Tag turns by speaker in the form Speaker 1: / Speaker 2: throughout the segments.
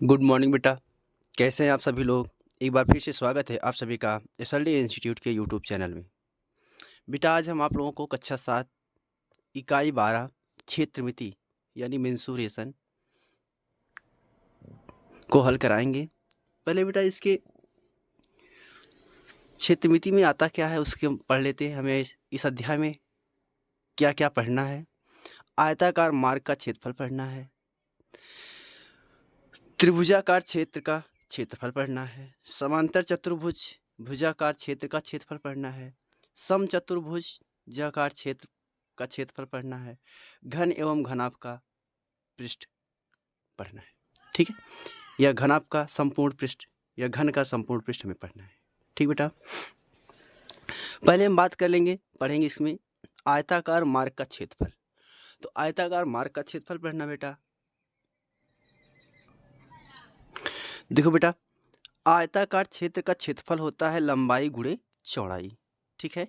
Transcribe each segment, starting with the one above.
Speaker 1: Good morning बेटा। कैसे हैं आप सभी लोग। एक बार फिर से स्वागत है आप सभी का एसएलडी इंस्टीट्यूट के यूट्यूब चैनल में। बेटा आज हम आप लोगों को कक्षा 7 इकाई 12 क्षेत्र मिति यानी मेंसुरेशन को हल कराएंगे। पहले बेटा इसके क्षेत्र मिति में आता क्या है उसके हम पढ़ लेते हैं। हमें इस अध्याय में क्या क्या पढ़ना है। आयताकार मार्ग का क्षेत्रफल पढ़ना है, त्रिभुजाकार क्षेत्र का क्षेत्रफल पढ़ना है, समांतर चतुर्भुज भुजाकार क्षेत्र का क्षेत्रफल पढ़ना है, समचतुर्भुजाकार क्षेत्र का क्षेत्रफल पढ़ना है, घन एवं घनाभ का पृष्ठ पढ़ना है। ठीक है, या घनाभ का संपूर्ण पृष्ठ या घन का संपूर्ण पृष्ठ हमें पढ़ना है। ठीक बेटा, पहले हम बात कर लेंगे, पढ़ेंगे इसमें आयताकार मार्ग का क्षेत्रफल। तो आयताकार मार्ग का क्षेत्रफल पढ़ना बेटा। देखो बेटा, आयताकार क्षेत्र का क्षेत्रफल होता है लंबाई गुणे चौड़ाई। ठीक है,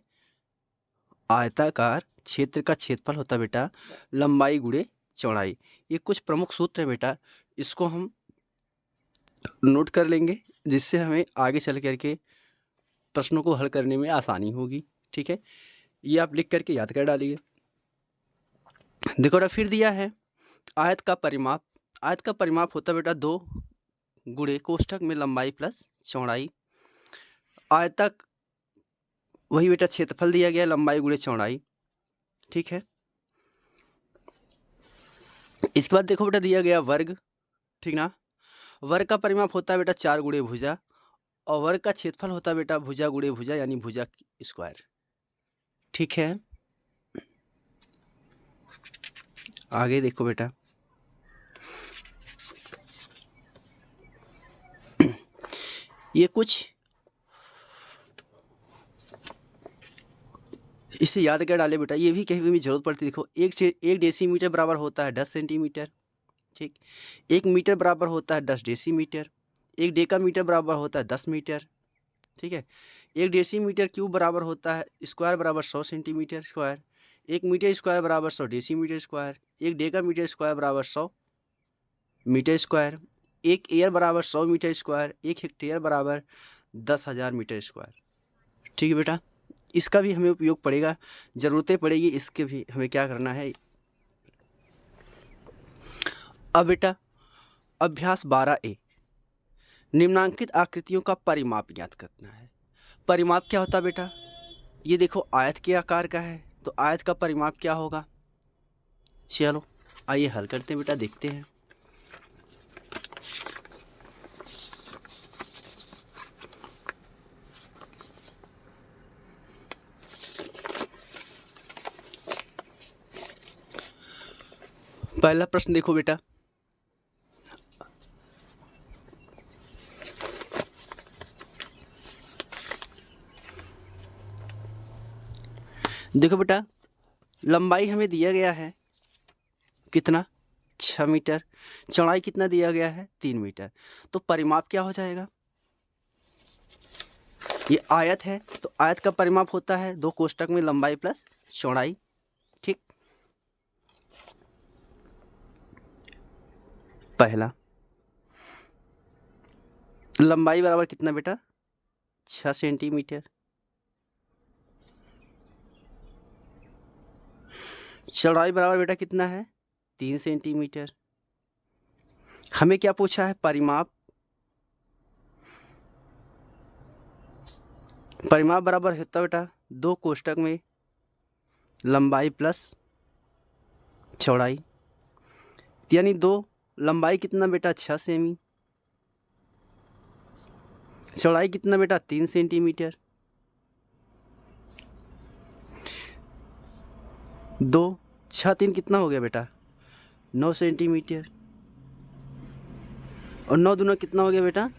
Speaker 1: आयताकार क्षेत्र का क्षेत्रफल होता है बेटा लंबाई गुणे चौड़ाई। ये कुछ प्रमुख सूत्र है बेटा, इसको हम नोट कर लेंगे जिससे हमें आगे चल करके प्रश्नों को हल करने में आसानी होगी। ठीक है, ये आप लिख करके याद कर डालिए। देखो बेटा, फिर दिया है आयत का परिमाप। आयत का परिमाप होता है बेटा 2 गुणे कोष्ठक में लंबाई प्लस चौड़ाई। आयतक वही बेटा क्षेत्रफल दिया गया लंबाई गुणे चौड़ाई। ठीक है, इसके बाद देखो बेटा दिया गया वर्ग। ठीक ना, वर्ग का परिमाप होता है बेटा 4 गुणे भुजा और वर्ग का क्षेत्रफल होता है बेटा भुजा गुणे भुजा यानी भुजा स्क्वायर। ठीक है, आगे देखो बेटा, ये कुछ इसे याद कर डाले बेटा, ये भी कहीं भी जरूरत पड़ती है। देखो, एक डेसीमीटर बराबर होता है 10 सेंटीमीटर। ठीक, 1 मीटर बराबर होता है 10 डेसीमीटर। 1 डेकामीटर बराबर होता है 10 मीटर। ठीक है, 1 डेसीमीटर क्यूब बराबर होता है स्क्वायर बराबर 100 सेंटीमीटर स्क्वायर। 1 मीटर स्क्वायर बराबर 100 डेसीमीटर स्क्वायर। 1 डेकामीटर स्क्वायर बराबर 100 मीटर स्क्वायर। 1 एयर बराबर 100 मीटर स्क्वायर। 1 हेक्टेयर बराबर 10,000 मीटर स्क्वायर। ठीक है बेटा, इसका भी हमें उपयोग पड़ेगा, ज़रूरतें पड़ेगी, इसके भी हमें क्या करना है। अब बेटा अभ्यास 12A, निम्नांकित आकृतियों का परिमाप ज्ञात करना है। परिमाप क्या होता है बेटा, ये देखो आयत के आकार का है तो आयत का परिमाप क्या होगा। चलो आइए हल करते हैं बेटा, देखते हैं। पहला प्रश्न देखो बेटा, देखो बेटा लंबाई हमें दिया गया है कितना 6 मीटर, चौड़ाई कितना दिया गया है 3 मीटर। तो परिमाप क्या हो जाएगा, ये आयत है तो आयत का परिमाप होता है 2 कोष्ठक में लंबाई प्लस चौड़ाई। ठीक, पहला लंबाई बराबर कितना बेटा 6 सेंटीमीटर, चौड़ाई बराबर बेटा कितना है 3 सेंटीमीटर। हमें क्या पूछा है परिमाप, परिमाप बराबर होता है बेटा 2 कोष्ठक में लंबाई प्लस चौड़ाई, यानी 2 लंबाई कितना बेटा 6 सेमी, चौड़ाई कितना बेटा 3 सेंटीमीटर। 2 6 3 कितना हो गया बेटा 9 सेंटीमीटर और 9 दूना कितना हो गया बेटा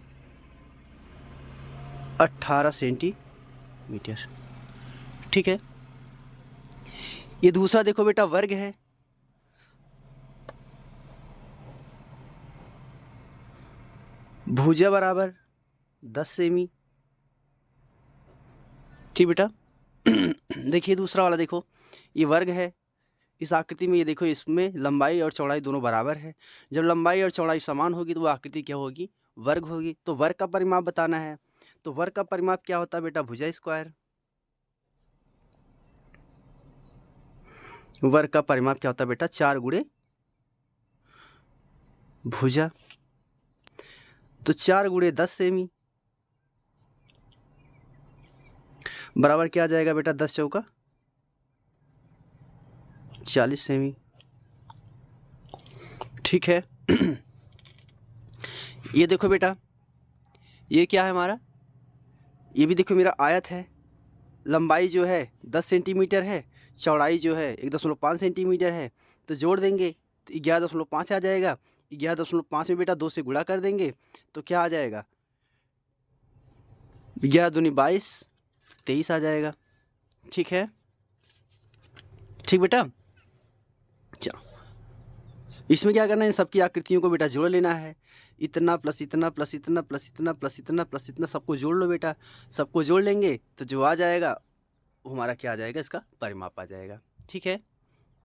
Speaker 1: 18 सेंटीमीटर। ठीक है, ये दूसरा देखो बेटा वर्ग है। भुजा बराबर 10 सेमी। ठीक बेटा देखिए दूसरा वाला देखो, ये वर्ग है, इस आकृति में ये देखो, इसमें लंबाई और चौड़ाई दोनों बराबर है। जब लंबाई और चौड़ाई समान होगी तो वो आकृति क्या होगी? वर्ग होगी। तो वर्ग का परिमाप बताना है। तो वर्ग का परिमाप क्या होता है बेटा? भुजा स्क्वायर। वर्ग का परिमाप क्या होता है बेटा? 4 गुणे भुजा। तो 4 गुणे 10 सेमी बराबर क्या आ जाएगा बेटा? 10 चौका 40 सेमी। ठीक है। ये देखो बेटा, ये क्या है हमारा? ये भी देखो मेरा आयत है। लंबाई जो है 10 सेंटीमीटर है, चौड़ाई जो है 1.5 सेंटीमीटर है। तो जोड़ देंगे तो 11.5 आ जाएगा। 11.5 में बेटा 2 से गुणा कर देंगे तो क्या आ जाएगा? 11 दूनी 22, 23 आ जाएगा। ठीक है, ठीक बेटा। चलो, इसमें क्या करना है? इन सबकी आकृतियों को बेटा जोड़ लेना है। इतना प्लस इतना प्लस इतना प्लस इतना प्लस इतना प्लस इतना सबको जोड़ लो बेटा। सबको जोड़ लेंगे तो जो आ जाएगा वो हमारा क्या आ जाएगा? इसका परिमाप आ जाएगा। ठीक है।